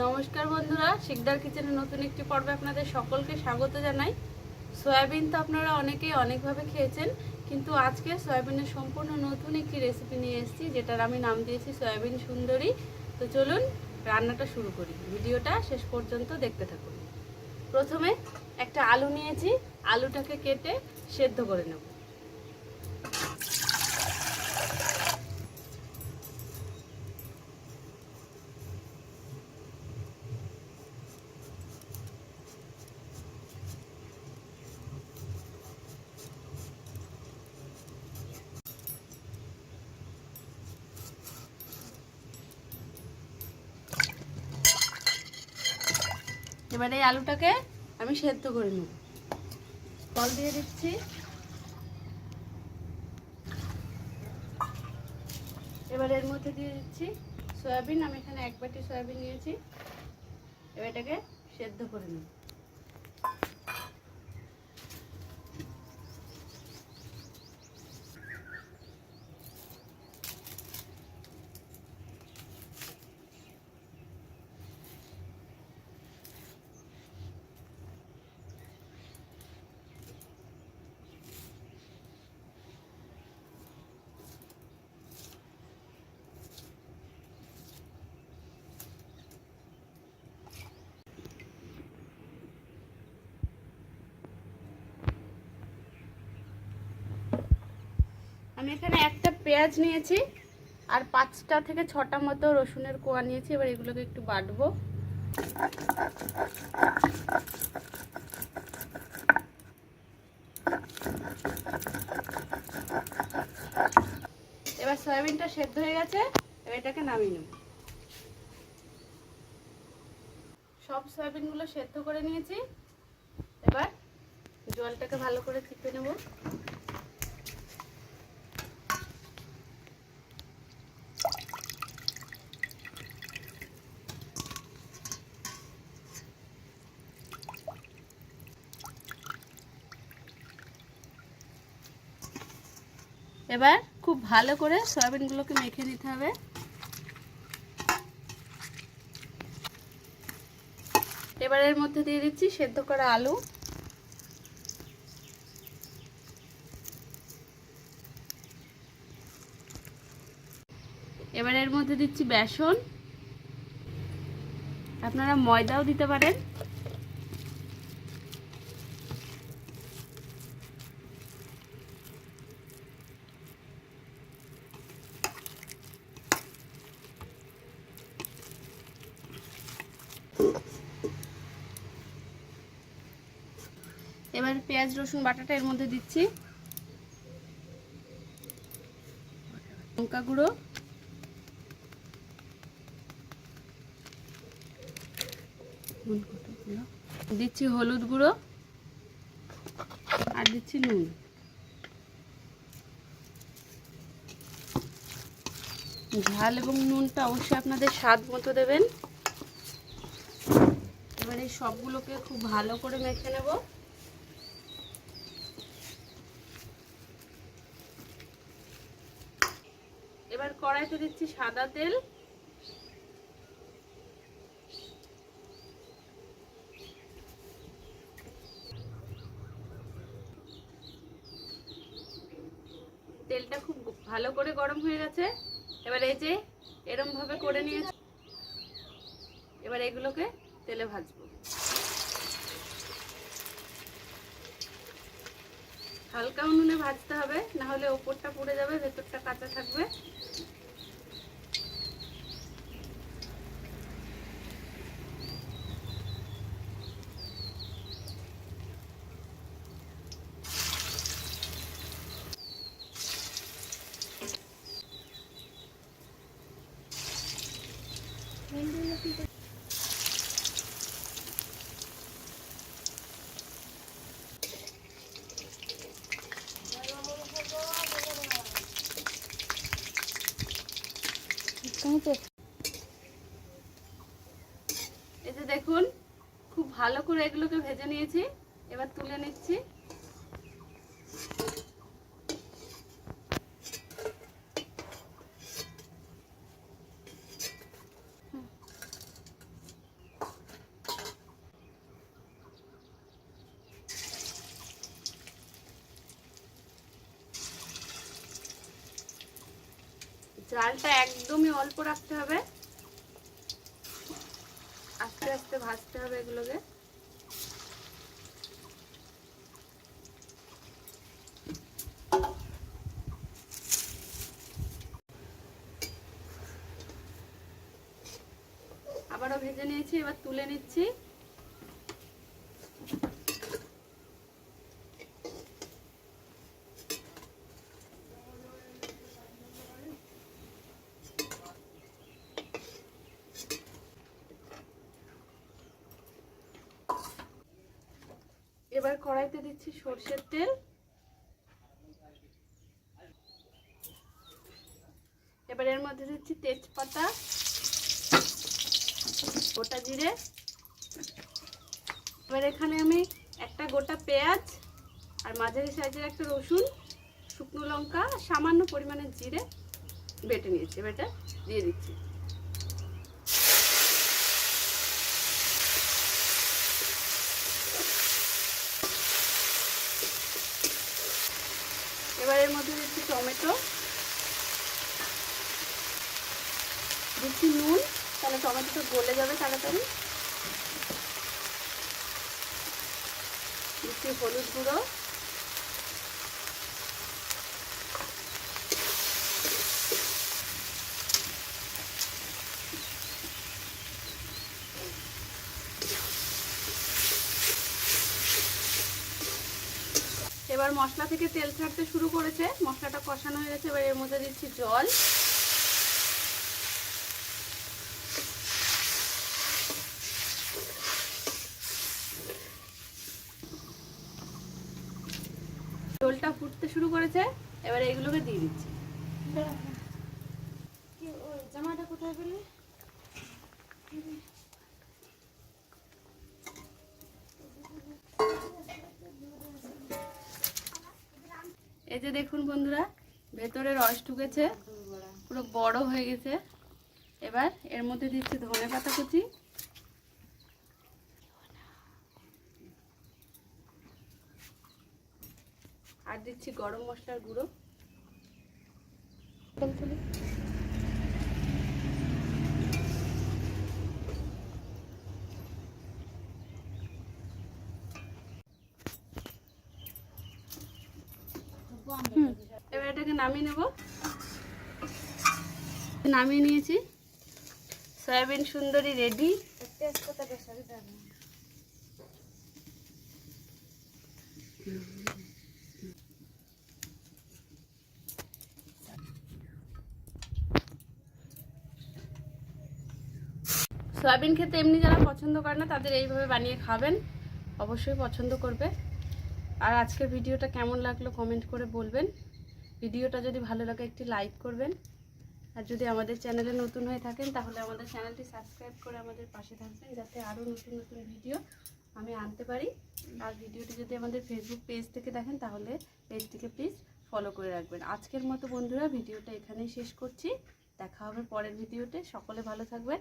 নমস্কার বন্ধুরা, শিকদার কিচেনের নতুন একটি পর্বে আপনাদের সকলকে স্বাগত জানাই। সয়াবিন তো আপনারা অনেকেই অনেকভাবে খেয়েছেন, কিন্তু আজকে সয়াবিনের সম্পূর্ণ নতুন একটি রেসিপি নিয়ে এসেছি, যেটার আমি নাম দিয়েছি সয়াবিন সুন্দরী। তো চলুন রান্নাটা শুরু করি, ভিডিওটা শেষ পর্যন্ত দেখতে থাকুন। প্রথমে একটা আলু নিয়েছি, আলুটাকে কেটে সেদ্ধ করে নেব। এবারে এই আলুটাকে আমি সেদ্ধ করে নেব। জল দিয়ে দিচ্ছি। এবার এর মধ্যে দিয়ে দিচ্ছি সয়াবিন। আমি এখানে 1 বাটি সয়াবিন নিয়েছি। এবার এটাকে সেদ্ধ করে নেব। আমি এখানে একটা পেঁয়াজ নিয়েছি আর 5টা থেকে 6টা মতো রসুনের কোয়া নিয়েছি। এবার এগুলোকে একটু বাটবো। এবার সয়াবিনটা সেদ্ধ হয়ে গেছে, এবার এটাকে নামিয়ে নেব। সব সয়াবিনগুলো সেদ্ধ করে নিয়েছি। এবার জলটাকে ভালো করে চিপে নেব। এবার খুব ভালো করে সয়াবিনগুলোকে মেখে নিতে হবে। এবার এর মধ্যে দিয়ে দিচ্ছি সেদ্ধ করা আলু। এবার এর মধ্যে দিচ্ছি বেসন, আপনারা ময়দাও দিতে পারেন। এবার পেঁয়াজ রসুন বাটাটা এর মধ্যে দিচ্ছি। লঙ্কা গুঁড়ো, দিচ্ছি হলুদ গুঁড়ো আর দিচ্ছি নুন। ঝাল এবং নুনটা অবশ্যই আপনাদের স্বাদ মতো দেবেন। এবার এই সবগুলোকে খুব ভালো করে মেখে নেব। এবার কড়াইতে দিচ্ছি সাদা তেল। তেলটা খুব ভালো করে গরম হয়ে গেছে। এবার এই যে এরম ভাবে করে নিয়েছি, এবার এগুলোকে তেলে ভাজবো। হালকা উনুনে ভাজতে হবে, না হলে ওপরটা পুড়ে যাবে, ভেতরটা কাঁচা থাকবে। এই যে দেখুন, খুব ভালো করে এগুলোকে ভেজে নিয়েছি। এবার তুলে নিচ্ছি। জালটা একদমই অল্প রাখতে হবে, আস্তে আস্তে ভাজতে হবে এগুলোকে। আবারও ভেজে নিয়েছি, এবার তুলে নিচ্ছি। এবার কড়াইতে দিচ্ছি সরষের তেল, এবার এর মধ্যে দিচ্ছি তেজপাতা, গোটা জিরে, এবার এখানে আমি একটা গোটা পেঁয়াজ আর মাঝারি সাইজের একটা রসুন, শুকনো লঙ্কা, সামান্য পরিমাণে জিরে বেটে নিয়েছি, এবার এটা দিয়ে দিচ্ছি। এবার এর মধ্যে দিচ্ছি টমেটো, দিচ্ছি নুন, তাহলে টমেটোটা গলে যাবে তাড়াতাড়ি, দিচ্ছি হলুদ গুঁড়ো, এবার মশলা থেকে তেল ছাড়তে শুরু করেছে, মশলাটা কষানো হয়ে গেছে, এবার এর মধ্যে দিচ্ছি জল, ঝোলটা ফুটতে শুরু করেছে, এবার এগুলোকে দিয়ে দিচ্ছি। জামাটা কোথায় পেলে? এই যে দেখুন বন্ধুরা, ভেতরে রস ঢুকেছে, পুরো বড় হয়ে গেছে। এবার এর মধ্যে দিচ্ছি ধনেপাতা কুচি, আর দিচ্ছি গরম মশলার গুঁড়ো, এবার এটাকে নামিয়ে নেব। নামিয়ে নিয়েছি, সয়াবিন সুন্দরী রেডি। সয়াবিন খেতে এমনি যারা পছন্দ করে না তাদের এইভাবে বানিয়ে খাবেন, অবশ্যই পছন্দ করবে। আর আজকের ভিডিওটা কেমন লাগলো কমেন্ট করে বলবেন। ভিডিওটা যদি ভালো লাগে একটি লাইক করবেন, আর যদি আমাদের চ্যানেলে নতুন হয়ে থাকেন তাহলে আমাদের চ্যানেলটি সাবস্ক্রাইব করে আমাদের পাশে থাকবেন, যাতে আরও নতুন নতুন ভিডিও আমি আনতে পারি। আর ভিডিওটি যদি আমাদের ফেসবুক পেজ থেকে দেখেন তাহলে পেজটিকে প্লিজ ফলো করে রাখবেন। আজকের মতো বন্ধুরা ভিডিওটা এখানেই শেষ করছি, দেখা হবে পরের ভিডিওতে। সকলে ভালো থাকবেন।